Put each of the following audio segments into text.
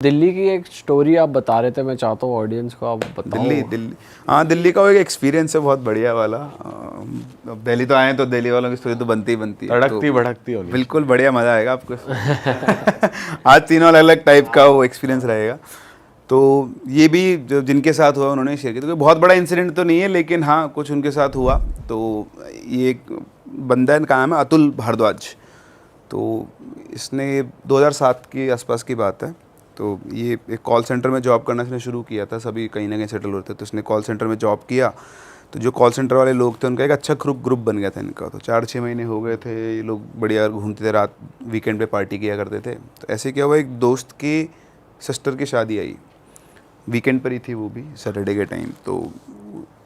दिल्ली की एक स्टोरी आप बता रहे थे, मैं चाहता हूँ ऑडियंस को आप बताओ। दिल्ली हाँ, दिल्ली का वो एक एक्सपीरियंस है बहुत बढ़िया वाला। अब दिल्ली तो आए तो दिल्ली वालों की स्टोरी तो बनती ही बनती है, तड़कती तो भड़कती होगी। बिल्कुल बढ़िया मज़ा आएगा आपको इसमें। आज तीनों अलग अलग टाइप का वो एक्सपीरियंस रहेगा। तो ये भी जो जिनके साथ हुआ उन्होंने शेयर किया, तो कोई बहुत बड़ा इंसिडेंट तो नहीं है, लेकिन हाँ कुछ उनके साथ हुआ। तो ये एक बंदा का नाम है अतुल भारद्वाज। तो इसने 2007 के आसपास की बात है। तो ये एक कॉल सेंटर में जॉब करना इसने शुरू किया था, सभी कहीं ना कहीं सेटल होते, तो इसने कॉल सेंटर में जॉब किया। तो जो कॉल सेंटर वाले लोग थे उनका एक अच्छा ग्रुप बन गया था इनका। तो 4-6 महीने हो गए थे, ये लोग बढ़िया घूमते थे, रात वीकेंड पे पार्टी किया करते थे। तो ऐसे क्या हुआ, एक दोस्त की सिस्टर की शादी आई, वीकेंड पर ही थी वो भी, सैटरडे के टाइम। तो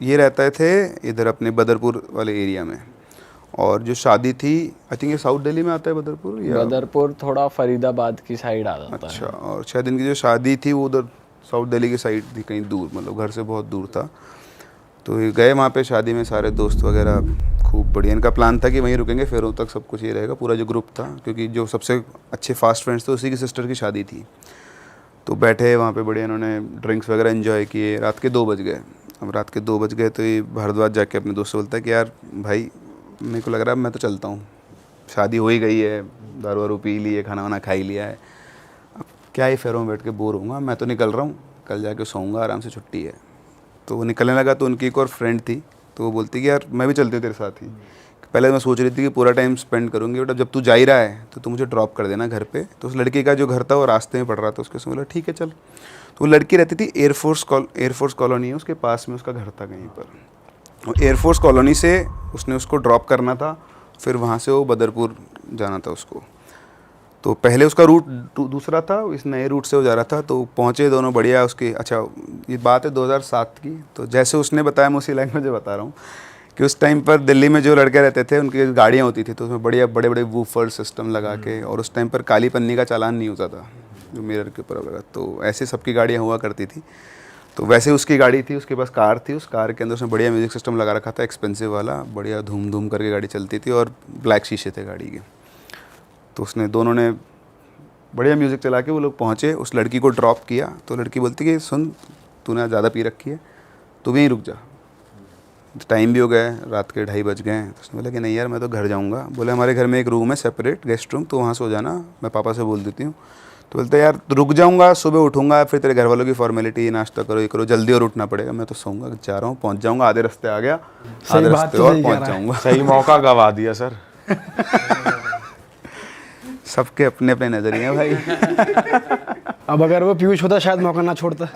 ये रहते थे इधर अपने बदरपुर वाले एरिया में। और जो शादी थी, आई थिंक ये साउथ दिल्ली में आता है बदरपुर, या बदरपुर थोड़ा फरीदाबाद की साइड आ जाता है। अच्छा। और शायद इनकी जो शादी थी वो उधर साउथ दिल्ली की साइड थी, कहीं दूर, मतलब घर से बहुत दूर था। तो ये गए वहाँ पे शादी में, सारे दोस्त वगैरह, खूब बढ़िया। इनका प्लान था कि वहीं रुकेंगे, फेरों तक सब कुछ ये रहेगा, पूरा जो ग्रुप था, क्योंकि जो सबसे अच्छे फास्ट फ्रेंड्स थे उसी की सिस्टर की शादी थी। तो बैठे वहाँ पे बढ़िया, इन्होंने ड्रिंक्स वगैरह एंजॉय किए। रात के 2 बज गए। अब रात के 2 बज गए तो ये भारद्वाज जाके अपने दोस्त से बोलता है कि यार भाई, मेरे को लग रहा है मैं तो चलता हूँ, शादी हो ही गई है, दारू वारू पी ली है, खाना वाना खा ही लिया है, अब क्या ही फेरों में बैठ के बोर होऊंगा, मैं तो निकल रहा हूँ, कल जाके सोऊंगा आराम से, छुट्टी है। तो वो निकलने लगा। तो उनकी एक और फ्रेंड थी, तो वो बोलती कि यार मैं भी चलती हूँ तेरे साथ ही। पहले मैं सोच रही थी कि पूरा टाइम स्पेंड करूँगी, बट अब जब तू जा ही रहा है तो तू मुझे ड्रॉप कर देना घर पे। तो उस लड़की का जो घर था वो रास्ते में पड़ रहा था, उसके से बोला ठीक है चल। तो वो लड़की रहती थी एयरफोर्स कॉलोनी है उसके पास में, उसका घर था कहीं पर। एयरफोर्स कॉलोनी से उसने उसको ड्रॉप करना था, फिर वहाँ से वो बदरपुर जाना था उसको। तो पहले उसका रूट दूसरा था, इस नए रूट से वो जा रहा था। तो पहुँचे दोनों बढ़िया उसके। अच्छा, ये बात है 2007 की। तो जैसे उसने बताया, मैं उसी लैंग्वेज में बता रहा हूँ कि उस टाइम पर दिल्ली में जो लड़के रहते थे उनकी गाड़ियाँ होती थी, तो उसमें बढ़िया बड़े बड़े वूफर सिस्टम लगा के, और उस टाइम पर काली पन्नी का चालान नहीं होता था जो मिरर के ऊपर लगा, तो ऐसे सबकी गाड़ियाँ हुआ करती थी। तो वैसे उसकी गाड़ी थी, उसके पास कार थी, उस कार के अंदर उसने बढ़िया म्यूज़िक सिस्टम लगा रखा था, एक्सपेंसिव वाला, बढ़िया धूम धूम करके गाड़ी चलती थी, और ब्लैक शीशे थे गाड़ी के। तो उसने दोनों ने बढ़िया म्यूज़िक चला के वो लोग पहुँचे, उस लड़की को ड्रॉप किया। तो लड़की बोलती कि सुन, तूने ज़्यादा पी रखी है, तू भी यहीं रुक जा, टाइम भी हो गया है, रात के 2:30 बज गए हैं। तो उसने बोला कि नहीं यार मैं तो घर जाऊँगा। बोले हमारे घर में एक रूम है सेपरेट, गेस्ट रूम, तो वहाँ सो जाना, मैं पापा से बोल देती हूँ। तो बोलते यार रुक जाऊँगा, सुबह उठूँगा, फिर तेरे घर वालों की फॉर्मेलिटी, नाश्ता करो, ये करो, जल्दी और उठना पड़ेगा, मैं तो सोऊंगा, जा रहा हूँ, पहुँच जाऊँगा, आधे रास्ते आ गया, आधे रास्ते और पहुँच जाऊँगा। सही मौका गवा दिया सर। सबके अपने अपने नजरिए हैं भाई। अब अगर वो पीयूष होता शायद मौका ना छोड़ता।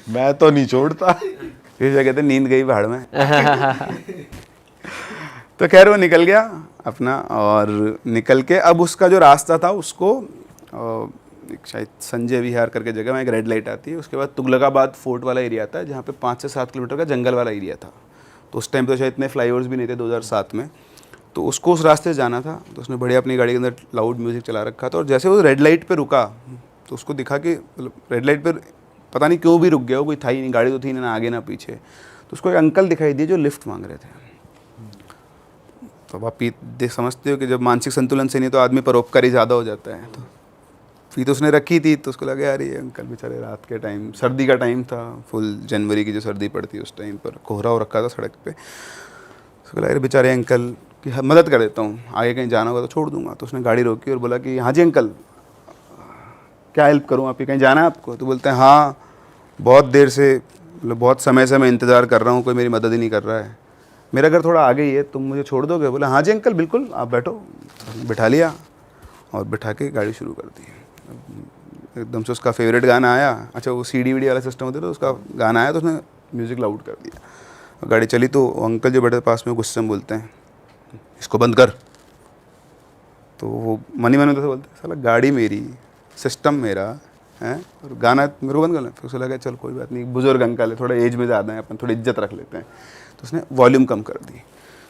मैं तो नहीं छोड़ता। इस जगह कहते नींद गई भाड़ में। तो खैर वो निकल गया अपना, और निकल के अब उसका जो रास्ता था उसको एक शायद संजय विहार करके जगह में एक रेड लाइट आती है, उसके बाद तुगलकाबाद फोर्ट वाला एरिया आता है, जहाँ पे 5 से 7 किलोमीटर का जंगल वाला एरिया था। तो उस टाइम तो शायद इतने फ्लाईओवर्स भी नहीं थे 2007 में। तो उसको उस रास्ते से जाना था, तो उसने बढ़िया अपनी गाड़ी के अंदर लाउड म्यूज़िक चला रखा था। और जैसे वो रेड लाइट पे रुका, तो उसको दिखा कि रेड लाइट पर पता नहीं क्यों भी रुक गया, वो कोई था ही नहीं, गाड़ी तो थी ना आगे ना पीछे। तो उसको एक अंकल दिखाई दिए जो लिफ्ट मांग रहे थे। तो आप देख समझते हो कि जब मानसिक संतुलन से नहीं तो आदमी परोपकारी ज़्यादा हो जाता है। तो फीस उसने रखी थी, तो उसको लगा यार ये अंकल बेचारे, रात के टाइम, सर्दी का टाइम था, फुल जनवरी की जो सर्दी पड़ती है उस टाइम पर, कोहरा हो रखा था सड़क पे। उसको लगा यार बेचारे अंकल की मदद कर देता हूँ, आगे कहीं जाना होगा तो छोड़ दूंगा। तो उसने गाड़ी रोकी और बोला कि हाँ जी अंकल, क्या हेल्प करूँ आपकी, कहीं जाना है आपको? तो बोलते हैं हाँ, बहुत देर से, मतलब बहुत समय से मैं इंतज़ार कर रहा हूँ, कोई मेरी मदद ही नहीं कर रहा है, मेरा घर थोड़ा आगे ही है, तुम मुझे छोड़ दोगे? बोला हाँ जी अंकल बिल्कुल, आप बैठो। बिठा लिया और बिठा के गाड़ी शुरू कर दी। एकदम से उसका फेवरेट गाना आया। अच्छा, वो सीडी वीडी वाला सिस्टम होता है, तो उसका गाना आया तो उसने म्यूज़िक लाउड कर दिया। गाड़ी चली तो अंकल जो बैठे पास में गुस्से में बोलते हैं इसको बंद कर। तो वो मनी मन तो बोलते हैं साला गाड़ी मेरी, सिस्टम मेरा है, और गाना मेरे को बंद कर लें। फिर उसे लगा चल कोई बात नहीं, बुजुर्ग अंकल है, थोड़ा एज में ज़्यादा है, अपन थोड़ी इज्जत रख लेते हैं। तो उसने वॉल्यूम कम कर दी।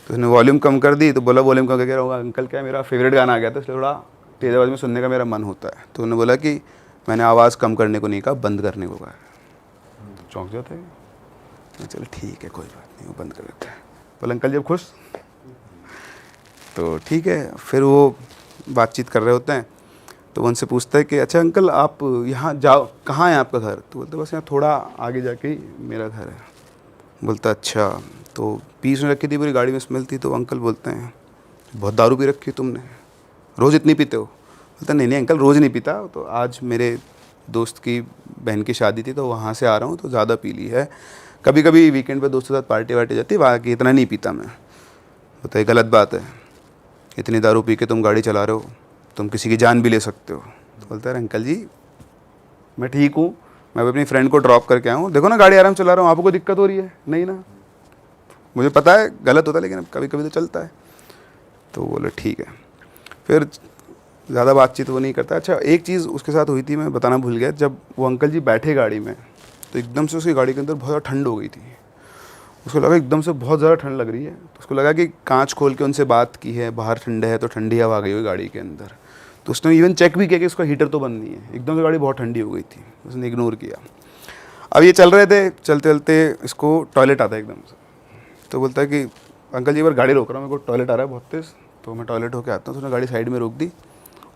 तो उसने वॉल्यूम कम कर दी, तो बोला वॉल्यूम कम करके होगा अंकल, क्या मेरा फेवरेट गाना आ गया था, इसलिए थोड़ा तेज़ आवाज़ में सुनने का मेरा मन होता है। तो उन्होंने बोला कि मैंने आवाज़ कम करने को नहीं कहा, बंद करने को कहा। तो चौंक जाते हैं, चलो ठीक है कोई बात नहीं, वो बंद कर देते हैं। बोला अंकल जब खुश, तो ठीक है। फिर वो बातचीत कर रहे होते हैं, तो वो उनसे पूछता है कि अच्छा अंकल आप यहाँ जाओ, कहाँ है आपका घर? तो बोलते बस यहाँ थोड़ा आगे जाके ही मेरा घर है। बोलता अच्छा। तो पीस में रखी थी पूरी गाड़ी में, स्मेल थी। तो अंकल बोलते हैं बहुत दारू पी रखी तुमने, रोज़ इतनी पीते हो? बोलता नहीं नहीं अंकल रोज़ नहीं पीता, तो आज मेरे दोस्त की बहन की शादी थी तो वहाँ से आ रहा हूँ तो ज़्यादा पी ली है, कभी कभी वीकेंड पे दोस्तों के साथ पार्टी वार्टी जाती है, बाकी इतना नहीं पीता मैं। बोलता है गलत बात है, इतनी दारू पी के तुम गाड़ी चला रहे हो, तुम किसी की जान भी ले सकते हो। तो बोलता है अंकल जी मैं ठीक हूँ, मैं अपनी फ्रेंड को ड्रॉप करके आया हूँ, देखो ना गाड़ी आराम चला रहा हूँ, आपको कोई दिक्कत हो रही है? नहीं ना, मुझे पता है गलत होता है लेकिन कभी कभी तो चलता है। तो बोले ठीक है। फिर ज़्यादा बातचीत वो नहीं करता। अच्छा एक चीज़ उसके साथ हुई थी, मैं बताना भूल गया। जब वो अंकल जी बैठे गाड़ी में तो एकदम से उसकी गाड़ी के अंदर बहुत ज़्यादा ठंड हो गई थी। उसको लगा एकदम से बहुत ज़्यादा ठंड लग रही है, तो उसको लगा कि कांच खोल के उनसे बात की है, बाहर ठंड है तो ठंडी हवा आ गई हुई गाड़ी के अंदर। तो उसने इवन चेक भी किया कि उसका हीटर तो बंद नहीं है, एकदम से गाड़ी बहुत ठंडी हो गई थी, उसने इग्नोर किया। अब ये चल रहे थे, चलते चलते इसको टॉयलेट आता है एकदम से। तो बोलता है कि अंकल जी एक बार गाड़ी रोक रहा हूँ, मेरे को टॉयलेट आ रहा है बहुत तेज़, तो मैं टॉयलेट होकर आता हूँ। तो उसने गाड़ी साइड में रोक दी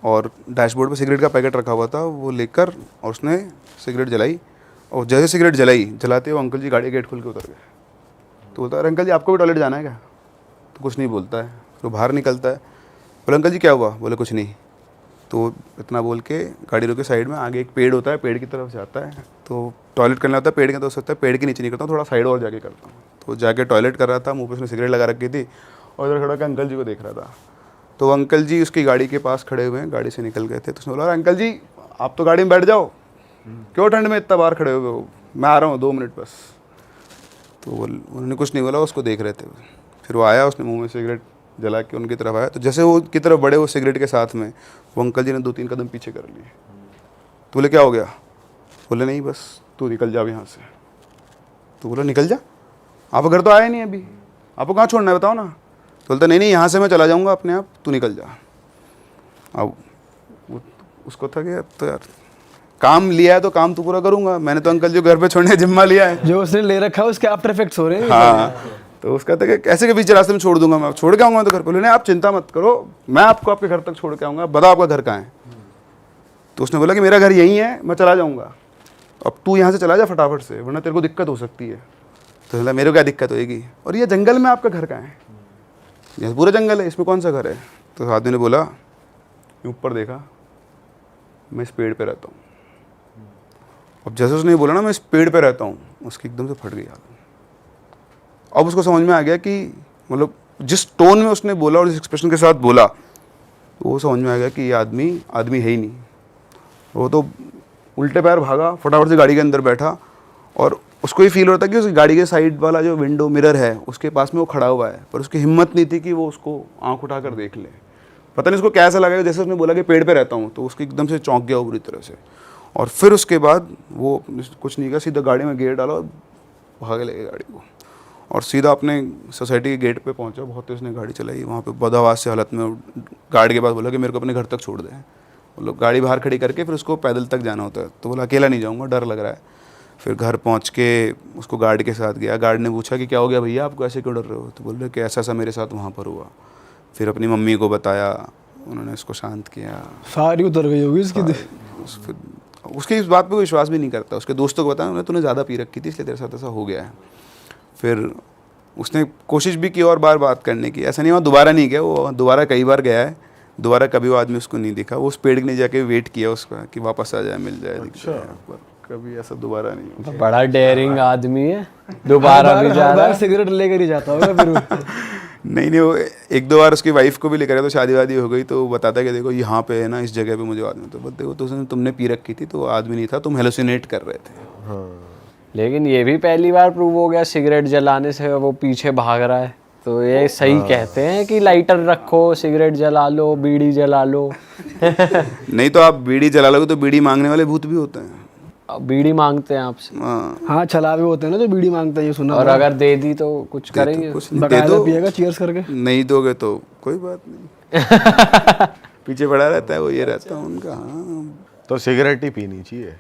और डैशबोर्ड पे सिगरेट का पैकेट रखा हुआ था, वो लेकर और उसने सिगरेट जलाई। और जैसे सिगरेट जलाते वो अंकल जी गाड़ी गेट खोल के उतर गए। तो बोलता है अरे अंकल जी आपको भी टॉयलेट जाना है क्या? तो कुछ नहीं बोलता है। तो बाहर निकलता है, बोले अंकल जी क्या हुआ? बोले कुछ नहीं। तो इतना बोल के गाड़ी रोके साइड में, आगे एक पेड़ होता है, पेड़ की तरफ जाता है। तो टॉयलेट करना होता है पेड़ के, तो सोचता है पेड़ के नीचे नहीं करता हूँ, थोड़ा साइड और जाके करता हूँ। तो जाके टॉयलेट कर रहा था, मुँह पे उसने सिगरेट लगा रखी थी और इधर खड़ा होकर अंकल जी को देख रहा था। तो अंकल जी उसकी गाड़ी के पास खड़े हुए हैं, गाड़ी से निकल गए थे। तो उसने बोला अंकल जी आप तो गाड़ी में बैठ जाओ, क्यों ठंड में इतना बाहर खड़े हुए हो, मैं आ रहा हूँ 2 मिनट बस। तो उन्होंने कुछ नहीं बोला, उसको देख रहे थे। फिर वो आया, उसने मुंह में सिगरेट जला के उनकी तरफ आया। तो जैसे वो की तरफ बढ़े वो सिगरेट के साथ में, वो अंकल जी ने 2-3 कदम पीछे कर लिए। तो बोले क्या हो गया? बोले नहीं बस तू निकल जा यहाँ से। तो बोला निकल जा, आप घर तो आए नहीं अभी, आपको कहाँ छोड़ना है बताओ ना। तो बोलता नहीं नहीं यहाँ से मैं चला जाऊँगा अपने आप, तू निकल जा। अब उसको था कि अब तो यार काम लिया है तो काम तो पूरा करूँगा, मैंने तो अंकल जी को घर पे छोड़ने जिम्मा लिया है, जो उसने ले रखा है उसके आफ्टर इफेक्ट्स हो रहे हैं। हाँ। तो उसका था कि कैसे के बीच रास्ते में छोड़ दूंगा, मैं छोड़ के आऊँगा तो घर पे। बोले नहीं आप चिंता मत करो, मैं आपको आपके घर तक छोड़ के आऊँगा, बताओ आपका घर कहाँ है? तो उसने बोला कि मेरा घर यहीं है, मैं चला जाऊँगा, अब तू यहाँ से चला जा फटाफट से, वरना तेरे को दिक्कत हो सकती है। तो बोला मेरे को क्या दिक्कत होएगी, और ये जंगल में आपका घर कहाँ है? ये पूरा जंगल है, इसमें कौन सा घर है? तो आदमी ने बोला ऊपर देखा, मैं इस पेड़ पे रहता हूँ। अब जैसे उसने बोला ना मैं इस पेड़ पे रहता हूँ, उसकी एकदम से फट गई आदमी। अब उसको समझ में आ गया कि मतलब जिस टोन में उसने बोला और जिस एक्सप्रेशन के साथ बोला, तो वो समझ में आ गया कि ये आदमी है ही नहीं। वो तो उल्टे पैर भागा, फटाफट से गाड़ी के अंदर बैठा, और उसको ये फील होता है कि उस गाड़ी के साइड वाला जो विंडो मिरर है उसके पास में वो खड़ा हुआ है, पर उसकी हिम्मत नहीं थी कि वो उसको आंख उठाकर देख ले। पता नहीं उसको कैसा लगा, जैसे उसने बोला कि पेड़ पे रहता हूँ, तो उसको एकदम से चौंक गया वो बुरी तरह से। और फिर उसके बाद वो कुछ नहीं किया, सीधा गाड़ी में गियर डाला और भागे लगे गाड़ी को, और सीधा अपने सोसाइटी के गेट पे पहुंचा। बहुत तेज उसने गाड़ी चलाई, वहाँ पे बदहवास से हालत में गार्ड के पास बोला कि मेरे को अपने घर तक छोड़ दे। वो लोग गाड़ी बाहर खड़ी करके फिर उसको पैदल तक जाना होता है। तो बोला अकेला नहीं जाऊँगा, डर लग रहा है। फिर घर पहुँच के उसको गार्ड के साथ गया। गार्ड ने पूछा कि क्या हो गया भैया, आपको ऐसे क्यों डर रहे हो? तो बोल रहे कि ऐसा मेरे साथ वहाँ पर हुआ। फिर अपनी मम्मी को बताया, उन्होंने उसको शांत किया। सारी उतर गई होगी इसकी। फिर उसके इस बात पे कोई विश्वास भी नहीं करता। उसके दोस्तों को बताया, उन्होंने तूने ज़्यादा पी रखी थी इसलिए तेरे साथ ऐसा हो गया है। फिर उसने कोशिश भी की और बार बात करने की, ऐसा नहीं हुआ दोबारा नहीं गया, वो दोबारा कई बार गया है, दोबारा कभी वो आदमी उसको नहीं दिखा। वो उस पेड़ के नीचे जाके वेट किया उसका कि वापस आ जाए, मिल जाए, दिख जाए, पर कभी ऐसा दोबारा नहीं हुआ। तो बड़ा डेयरिंग आदमी है, दोबारा भी जा रहा है। सिगरेट लेकर ही जाता होगा फिर। नहीं वो 1-2 बार उसकी वाइफ को भी लेकर आया, तो शादी वादी हो गई तो वो बताता है कि देखो यहाँ पे है ना, इस जगह पे मुझे आदमी, तो बोलते वो तो तुमने पी रखी थी तो आदमी नहीं था, तुम हेलुसिनेट कर रहे थे। लेकिन ये भी पहली बार प्रूव हो गया सिगरेट जलाने से वो पीछे भाग रहा है। तो ये सही कहते हैं कि लाइटर रखो, सिगरेट जला लो, बीड़ी जला लो। नहीं तो आप बीड़ी जला लोगे तो बीड़ी मांगने वाले भूत भी होते हैं। अब बीड़ी मांगते हैं आपसे। हाँ छलावे होते हैं ना जो बीड़ी मांगते हैं, ये सुना। और अगर दे दी तो कुछ करेंगे? कुछ नहीं, दे दो, पिएगा चीयर्स करके। नहीं दोगे तो कोई बात नहीं। पीछे पड़ा रहता है वो, ये रहता है उनका। हाँ तो सिगरेट ही पीनी चाहिए,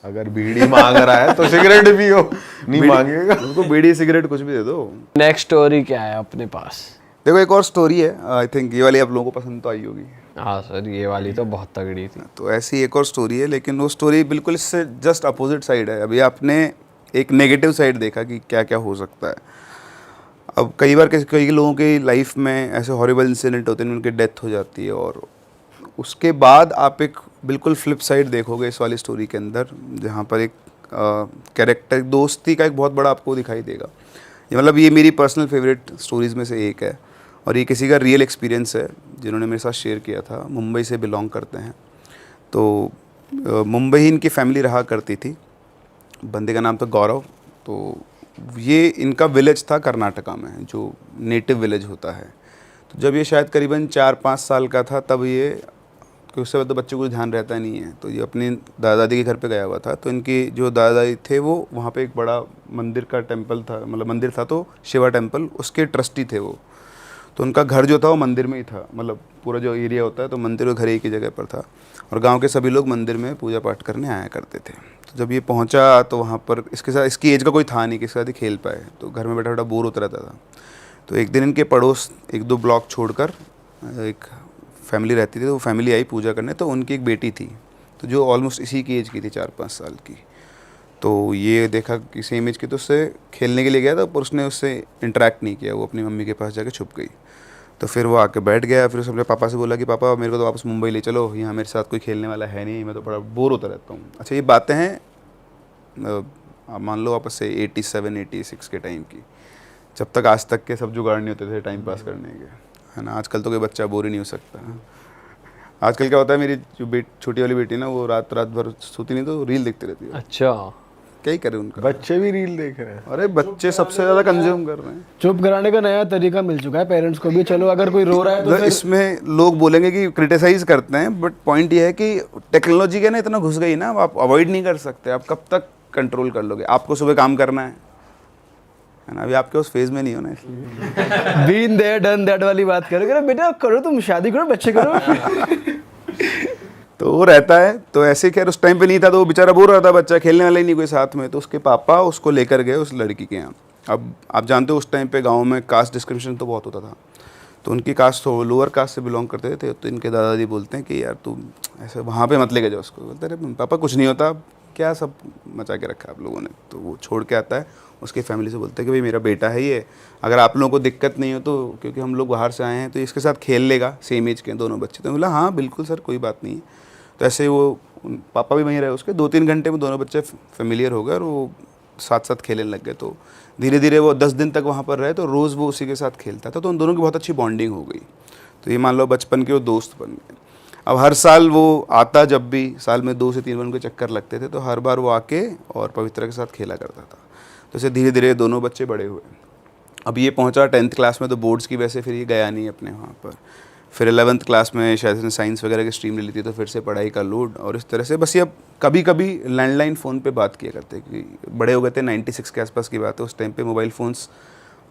अगर बीड़ी मांग रहा है तो सिगरेट पियो, नहीं मांगेगा उनको बीड़ी सिगरेट कुछ भी दे दो। नेक्स्ट स्टोरी क्या है अपने पास? देखो एक और स्टोरी है, आई थिंक ये वाली आप लोगों को पसंद तो आई होगी। हाँ सर, ये वाली तो बहुत तगड़ी थी। तो ऐसी एक और स्टोरी है, लेकिन वो स्टोरी बिल्कुल इससे जस्ट अपोजिट साइड है। अभी आपने एक नेगेटिव साइड देखा कि क्या क्या हो सकता है। अब कई बार कई लोगों की लाइफ में ऐसे हॉरिबल इंसिडेंट होते हैं, उनकी डेथ हो जाती है, और उसके बाद आप एक बिल्कुल फ्लिप साइड देखोगे इस वाली स्टोरी के अंदर, जहाँ पर एक कैरेक्टर दोस्ती का एक बहुत बड़ा आपको दिखाई देगा। ये मतलब ये मेरी पर्सनल फेवरेट स्टोरीज़ में से एक है, और ये किसी का रियल एक्सपीरियंस है जिन्होंने मेरे साथ शेयर किया था। मुंबई से बिलोंग करते हैं, तो मुंबई ही इनकी फैमिली रहा करती थी। बंदे का नाम था गौरव। तो ये इनका विलेज था कर्नाटका में, जो नेटिव विलेज होता है। तो जब ये शायद करीबन 4-5 साल का था, तब ये, क्योंकि उससे तो बच्चे को कुछ ध्यान रहता नहीं है, तो ये अपनी दादा दादी के घर पे गया हुआ था। तो इनकी जो दादा दादी थे वो वहाँ पे एक बड़ा मंदिर का टेम्पल था, मतलब मंदिर था तो शिवा टेम्पल, उसके ट्रस्टी थे वो। तो उनका घर जो था वो मंदिर में ही था, मतलब पूरा जो एरिया होता है तो मंदिर और घर एक ही जगह पर था, और गांव के सभी लोग मंदिर में पूजा पाठ करने आया करते थे। तो जब ये पहुंचा तो वहाँ पर इसके साथ, इसकी एज का कोई था नहीं कि इसके साथ ही खेल पाए, तो घर में बैठा बैठा बोर होता रहता था। तो एक दिन इनके पड़ोस 1-2 ब्लॉक छोड़कर एक फैमिली रहती थी, तो वो फैमिली आई पूजा करने। तो उनकी एक बेटी थी, तो जो ऑलमोस्ट इसी की एज की थी, 4-5 साल की। तो ये देखा कि सेम एज की, तो उससे खेलने के लिए गया था, पर उसने उससे इंटरेक्ट नहीं किया, वो अपनी मम्मी के पास जाके छुप गई। तो फिर वो आके बैठ गया। फिर उसने अपने पापा से बोला कि पापा मेरे को तो वापस मुंबई ले चलो, यहाँ मेरे साथ कोई खेलने वाला है नहीं, मैं तो बड़ा बोर होता रहता हूँ। अच्छा, ये बातें हैं आप मान लो वापस से 87-86 के टाइम की, जब तक आज तक के सब जुगाड़ नहीं होते थे टाइम पास करने के, है ना। आजकल तो कोई बच्चा बोर ही नहीं हो सकता। आजकल क्या होता है, मेरी जो छोटी वाली बेटी ना, वो रात भर सोती नहीं तो रील देखती रहती है। अच्छा, क्या ही करे उनका। बच्चे भी रील देख रहे हैं। अरे बच्चे सबसे ज़्यादा कंज्यूम कर रहे हैं। चुप कराने का नया तरीका मिल चुका है पेरेंट्स को भी। चलो अगर कोई रो रहा है तो फिर इसमें लोग बोलेंगे कि क्रिटिसाइज करते हैं, बट पॉइंट ये है कि टेक्नोलॉजी के ना इतना घुस गई ना, आप अवॉइड नहीं कर सकते। आप कब तक कंट्रोल कर लोगे? आपको सुबह काम करना है ना, अभी आपके उस फेज में नहीं हो ना, इसलिए बीन देयर डन दैट वाली बात करोगे ना, बेटा करो, तुम शादी करो, बच्चे करो। तो वो रहता है। तो ऐसे खैर उस टाइम पे नहीं था, तो वो बेचारा बोर हो रहा था, बच्चा खेलने वाला ही नहीं कोई साथ में। तो उसके पापा उसको लेकर गए उस लड़की के यहाँ। अब आप जानते हो उस टाइम पे गांव में कास्ट डिस्क्रिमिनेशन तो बहुत होता था, तो उनकी कास्ट तो लोअर कास्ट से बिलोंग करते थे। तो इनके दादाजी बोलते हैं कि यार तू ऐसे वहाँ पे मत लेके जाओ उसको। बोलते अरे पापा कुछ नहीं होता, क्या सब मचा के रखा आप लोगों ने। तो वो छोड़ के आता है, उसकी फैमिली से बोलते हैं कि भाई मेरा बेटा है ये, अगर आप लोगों को दिक्कत नहीं हो तो, क्योंकि हम लोग बाहर से आए हैं, तो इसके साथ खेल लेगा, सेम एज के दोनों बच्चे। तो बोला हाँ बिल्कुल सर, कोई बात नहीं है। तो ऐसे वो पापा भी वहीं रहे उसके, 2-3 घंटे में दोनों बच्चे फेमिलियर हो गए और वो साथ साथ खेलने लग गए। तो धीरे धीरे वो 10 दिन तक वहाँ पर रहे, तो रोज़ वो उसी के साथ खेलता था। तो उन दोनों की बहुत अच्छी बॉन्डिंग हो गई। तो ये मान लो बचपन के वो दोस्त बन गए। अब हर साल वो आता, जब भी साल में 2 से 3 बार उनके चक्कर लगते थे, तो हर बार वो आके और पवित्रा के साथ खेला करता था। तो इसे धीरे धीरे दोनों बच्चे बड़े हुए। अब ये पहुंचा 10th क्लास में, तो बोर्ड्स की वजह से फिर ये गया नहीं अपने वहाँ पर। फिर 11th क्लास में शायद इसने साइंस वगैरह की स्ट्रीम ले ली थी, तो फिर से पढ़ाई का लोड, और इस तरह से बस ये अब कभी कभी लैंडलाइन फ़ोन पे बात किया करते, कि बड़े हो गए थे, 96 के आसपास की बात है। उस टाइम पे मोबाइल फ़ोन्स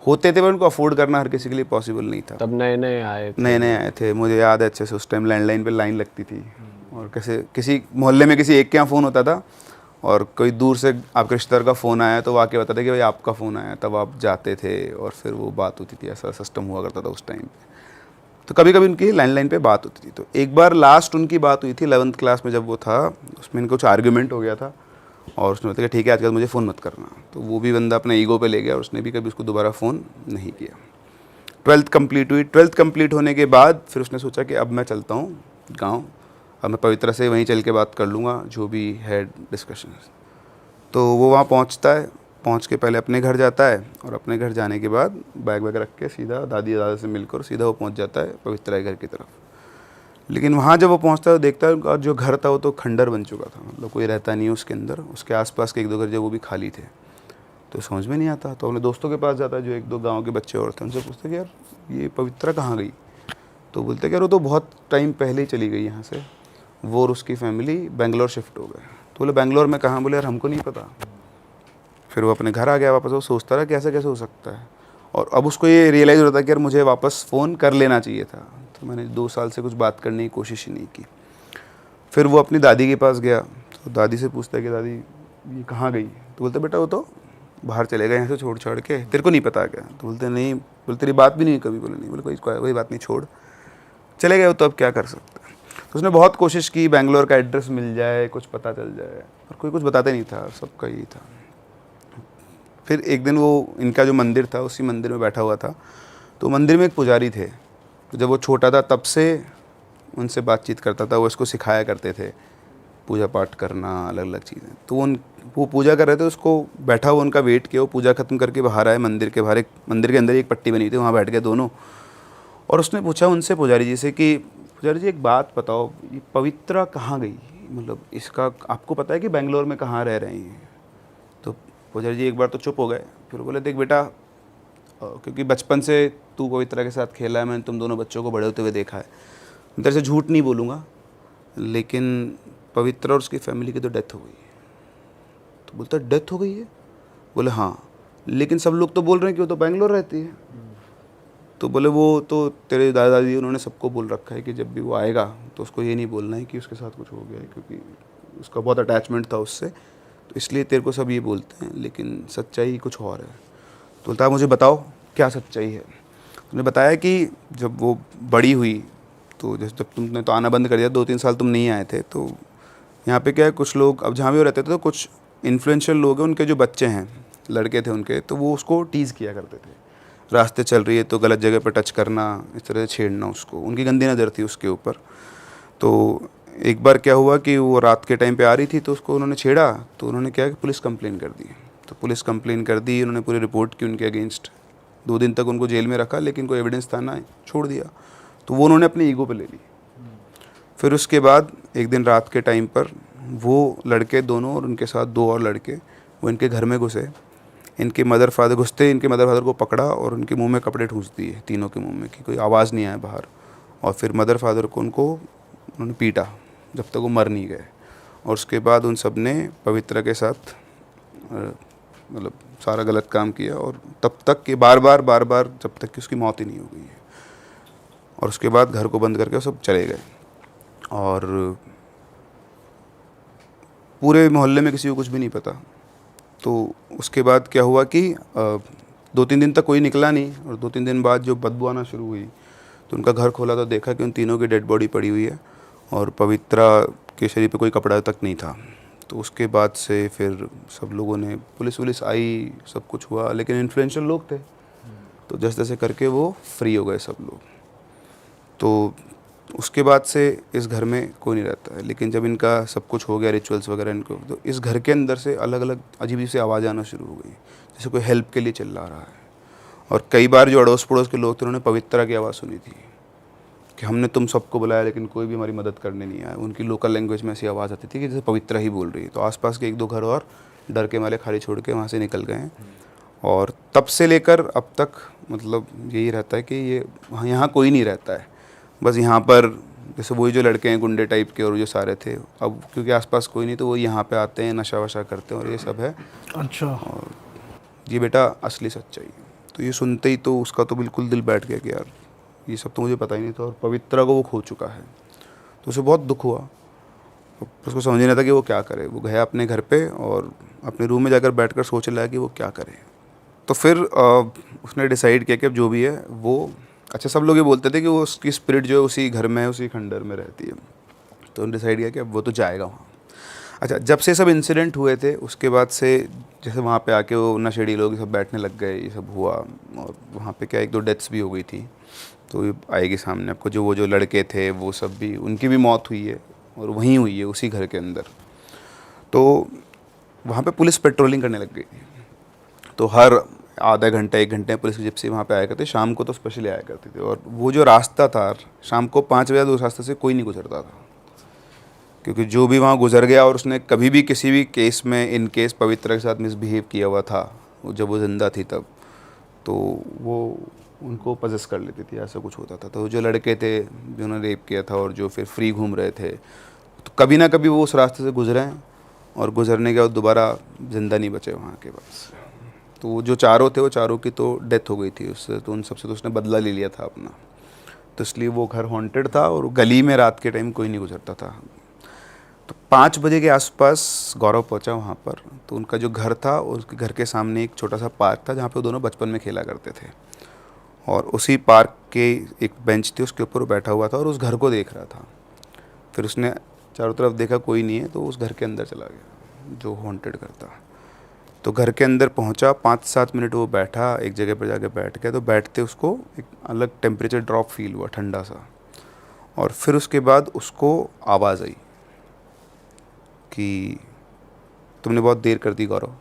होते थे, पर उनको अफोर्ड करना हर किसी के लिए पॉसिबल नहीं था। तब नए नए आए थे। नए नए आए थे, मुझे याद है अच्छे से। उस टाइम लैंडलाइन पे लाइन लगती थी, और कैसे किसी मोहल्ले में किसी एक के यहाँ फ़ोन होता था, और कोई दूर से आपके रिश्तेदार का फ़ोन आया तो वाकई बताते कि भाई आपका फ़ोन आया, तब आप जाते थे और फिर वो बात होती थी। ऐसा सिस्टम हुआ करता था उस टाइम पे। तो कभी कभी उनकी लैंडलाइन पे बात होती थी। तो एक बार लास्ट उनकी बात हुई थी 11th क्लास में, जब वो था, उसमें इनका कुछ आर्ग्यूमेंट हो गया था, और उसने बताया ठीक है आजकल मुझे फ़ोन मत करना। तो वो भी बंदा अपने ईगो पे ले गया, और उसने भी कभी उसको दोबारा फ़ोन नहीं किया। 12th कंप्लीट हुई। 12th कंप्लीट होने के बाद फिर उसने सोचा कि अब मैं चलता हूँ गाँव, अब मैं पवित्रा से वहीं चल के बात कर लूँगा जो भी है डिस्कशन। तो वो वहाँ पहुँचता है, पहुँच के पहले अपने घर जाता है, और अपने घर जाने के बाद बैग वैग रख के सीधा दादी दादा से मिलकर सीधा वो पहुँच जाता है पवित्रा के घर की तरफ। लेकिन वहाँ जब वो पहुँचता है तो देखता है उनका जो घर था वो तो खंडर बन चुका था, मतलब कोई रहता नहीं है उसके अंदर। उसके आसपास के 1-2 घर जो वो भी खाली थे। तो समझ में नहीं आता, तो अपने दोस्तों के पास जाता है, जो 1-2 गाँव के बच्चे और थे, उनसे पूछते कि यार ये पवित्रा कहाँ गई। तो बोलते कि यार वो तो बहुत टाइम पहले ही चली गई यहाँ से, वो और उसकी फैमिली बेंगलोर शिफ्ट हो गए। तो बोले बेंगलोर में कहाँ? बोले यार हमको नहीं पता। फिर वो अपने घर आ गया वापस। वो सोचता रहा कि ऐसा कैसे हो सकता है, और अब उसको ये रियलाइज़ होता है कि यार मुझे वापस फ़ोन कर लेना चाहिए था। तो मैंने 2 साल से कुछ बात करने की कोशिश ही नहीं की। फिर वो अपनी दादी के पास गया, तो दादी से पूछता है कि दादी ये कहाँ गई। तो बोलते बेटा वो तो बाहर चले गए यहाँ से छोड़ छाड़ के, तेरे को नहीं पता क्या? तो बोलते नहीं, बोले तेरी बात भी नहीं कभी, बोले नहीं, बोले कोई बात नहीं, छोड़, चले गए हो तो अब क्या कर सकते हैं। तो उसने बहुत कोशिश की बेंगलोर का एड्रेस मिल जाए, कुछ पता चल जाए, और कोई कुछ बताते नहीं था, सबका यही था। फिर एक दिन वो इनका जो मंदिर था उसी मंदिर में बैठा हुआ था, तो मंदिर में एक पुजारी थे, तो जब वो छोटा था तब से उनसे बातचीत करता था, वो इसको सिखाया करते थे पूजा पाठ करना, अलग अलग चीज़ें। तो वो पूजा कर रहे थे, उसको बैठा हुआ उनका वेट किया, वो पूजा खत्म करके बाहर आए मंदिर के बाहर, एक मंदिर के अंदर एक पट्टी बनी थी, वहाँ बैठ गए दोनों। और उसने पूछा उनसे पुजारी जी से कि पुजारी जी एक बात बताओ, ये पवित्रा कहाँ गई, मतलब इसका आपको पता है कि बेंगलोर में कहाँ रह रही हैं? तो पुजारी जी एक बार तो चुप हो गए, फिर बोले देख बेटा, क्योंकि बचपन से तू पवित्रा के साथ खेला है, मैंने तुम दोनों बच्चों को बड़े होते हुए देखा है, मैं तेरे से झूठ नहीं बोलूँगा, लेकिन पवित्रा और उसकी फैमिली की तो डेथ हो गई है। तो बोलता डेथ हो गई है? बोले हाँ, लेकिन सब लोग तो बोल रहे हैं कि वो तो बेंगलोर रहती है। तो बोले वो तो तेरे दादा दादी उन्होंने सबको बोल रखा है कि जब भी वो आएगा तो उसको ये नहीं बोलना है कि उसके साथ कुछ हो गया है, क्योंकि उसका बहुत अटैचमेंट था उससे, तो इसलिए तेरे को सब ये बोलते हैं, लेकिन सच्चाई कुछ और है। तो बोलता है मुझे बताओ क्या सच्चाई है। तुमने बताया कि जब वो बड़ी हुई तो जैसे जब तुमने तो आना बंद कर दिया, 2-3 साल तुम नहीं आए थे, तो यहाँ पे क्या है, कुछ लोग अब जहाँ भी वो रहते थे तो कुछ इन्फ्लुएंशियल लोग हैं, उनके जो बच्चे हैं, लड़के थे उनके, तो वो उसको टीज़ किया करते थे, रास्ते चल रही है तो गलत जगह पर टच करना, इस तरह से छेड़ना उसको, उनकी गंदी नज़र थी उसके ऊपर। तो एक बार क्या हुआ कि वो रात के टाइम पे आ रही थी तो उसको उन्होंने छेड़ा, तो उन्होंने क्या कि पुलिस कंप्लेन कर दी। तो पुलिस कंप्लेन कर दी, उन्होंने पूरी रिपोर्ट की उनके अगेंस्ट, 2 दिन तक उनको जेल में रखा, लेकिन कोई एविडेंस था ना, छोड़ दिया। तो वो उन्होंने अपनी ईगो पे ले ली। फिर उसके बाद एक दिन रात के टाइम पर वो लड़के दोनों और उनके साथ 2 और लड़के वो इनके घर में घुसे, इनके मदर फादर को पकड़ा और उनके मुंह में कपड़े ठूंस दिए, तीनों के मुंह में, कि कोई आवाज़ नहीं आए बाहर। और फिर मदर फादर को उन्होंने पीटा जब तक वो मर नहीं गए। और उसके बाद उन सब ने पवित्रा के साथ मतलब सारा गलत काम किया, और तब तक कि बार बार जब तक कि उसकी मौत ही नहीं हो गई है। और उसके बाद घर को बंद करके वो सब चले गए, और पूरे मोहल्ले में किसी को कुछ भी नहीं पता। तो उसके बाद क्या हुआ कि 2-3 दिन तक कोई निकला नहीं, और 2-3 दिन बाद जो बदबू आना शुरू हुई तो उनका घर खोला तो देखा कि उन तीनों की डेड बॉडी पड़ी हुई है, और पवित्रा के शरीर पे कोई कपड़ा तक नहीं था। तो उसके बाद से फिर सब लोगों ने, पुलिस आई, सब कुछ हुआ, लेकिन इन्फ्लुएंशियल लोग थे, तो जैसे तैसे करके वो फ्री हो गए सब लोग। तो उसके बाद से इस घर में कोई नहीं रहता है। लेकिन जब इनका सब कुछ हो गया, रिचुअल्स वगैरह इनको, तो इस घर के अंदर से अलग अलग अजीब सी आवाज़ आना शुरू हो गई, जैसे कोई हेल्प के लिए चिल्ला रहा है। और कई बार जो अड़ोस पड़ोस के लोग थे उन्होंने पवित्रा की आवाज़ सुनी थी कि हमने तुम सबको बुलाया लेकिन कोई भी हमारी मदद करने नहीं आया। उनकी लोकल लैंग्वेज में ऐसी आवाज़ आती थी कि जैसे पवित्रा ही बोल रही है। तो आसपास के 1-2 घर और डर के मारे खाली छोड़ के वहाँ से निकल गए हैं। और तब से लेकर अब तक मतलब यही रहता है कि ये यहाँ कोई नहीं रहता है, बस यहाँ पर जैसे वही जो लड़के हैं गुंडे टाइप के और जो सारे थे, अब क्योंकि आसपास कोई नहीं तो वो यहाँ पे आते हैं, नशा वशा करते हैं और ये सब है। अच्छा। और ये बेटा असली सच्चाई है। तो ये सुनते ही तो उसका तो बिल्कुल दिल बैठ गया कि यार ये सब तो मुझे पता ही नहीं था, और पवित्रा को वो खो चुका है। तो उसे बहुत दुख हुआ, उसको समझ नहीं था कि वो क्या करे। वो गया अपने घर पे और अपने रूम में जाकर बैठकर सोचने लगा कि वो क्या करे। तो फिर उसने डिसाइड किया कि अब जो भी है वो, अच्छा सब लोग ये बोलते थे कि वो उसकी स्पिरिट जो है उसी घर में, उसी खंडर में रहती है। तो उन्होंने डिसाइड किया कि अब वो तो जाएगा वहाँ। अच्छा, जब से सब इंसिडेंट हुए थे उसके बाद से जैसे वहाँ पे आके वो नशेड़ी लोग सब बैठने लग गए, ये सब हुआ। और वहाँ पे क्या 1-2 डेथ्स भी हो गई थी, तो ये आएगी सामने आपको। वो जो लड़के थे वो सब भी, उनकी भी मौत हुई है और वहीं हुई है उसी घर के अंदर। तो वहाँ पे पुलिस पेट्रोलिंग करने लग गई थी। तो हर आधा घंटा 1 घंटे पुलिस की जिप्सी वहाँ पे आया करते, शाम को तो स्पेशली आया करती थी। और वो जो रास्ता था शाम को 5 बजे उस रास्ते से कोई नहीं गुजरता था, क्योंकि जो भी वहाँ गुजर गया और उसने कभी भी किसी भी केस में इन केस पवित्रा के साथ मिसबिहेव किया हुआ था, जब वो ज़िंदा थी तब, तो वो उनको पजेस कर लेती थी, ऐसा कुछ होता था। तो जो लड़के थे जिन्होंने रेप किया था और जो फिर फ्री घूम रहे थे, तो कभी ना कभी वो उस रास्ते से गुजरे हैं, और गुजरने के बाद दोबारा ज़िंदा नहीं बचे वहाँ के पास। तो वो जो चारों थे, वो चारों की तो डेथ हो गई थी उससे, तो उन सबसे तो उसने बदला ले लिया था अपना। तो इसलिए वो घर हॉन्टेड था और गली में रात के टाइम कोई नहीं गुजरता था। तो 5 बजे के आसपास गौरव पहुंचा वहाँ पर। तो उनका जो घर था, उसके घर के सामने एक छोटा सा पार्क था जहाँ पे वो दोनों बचपन में खेला करते थे, और उसी पार्क के एक बेंच थी, उसके ऊपर वो बैठा हुआ था और उस घर को देख रहा था। फिर उसने चारों तरफ देखा, कोई नहीं है, तो उस घर के अंदर चला गया जो हॉन्टेड घर था। तो घर के अंदर पहुंचा, 5-7 मिनट वो बैठा, एक जगह पर जाके बैठ गया। तो बैठते उसको एक अलग टेम्परेचर ड्रॉप फील हुआ, ठंडा सा। और फिर उसके बाद उसको आवाज़ आई कि तुमने बहुत देर कर दी गौरव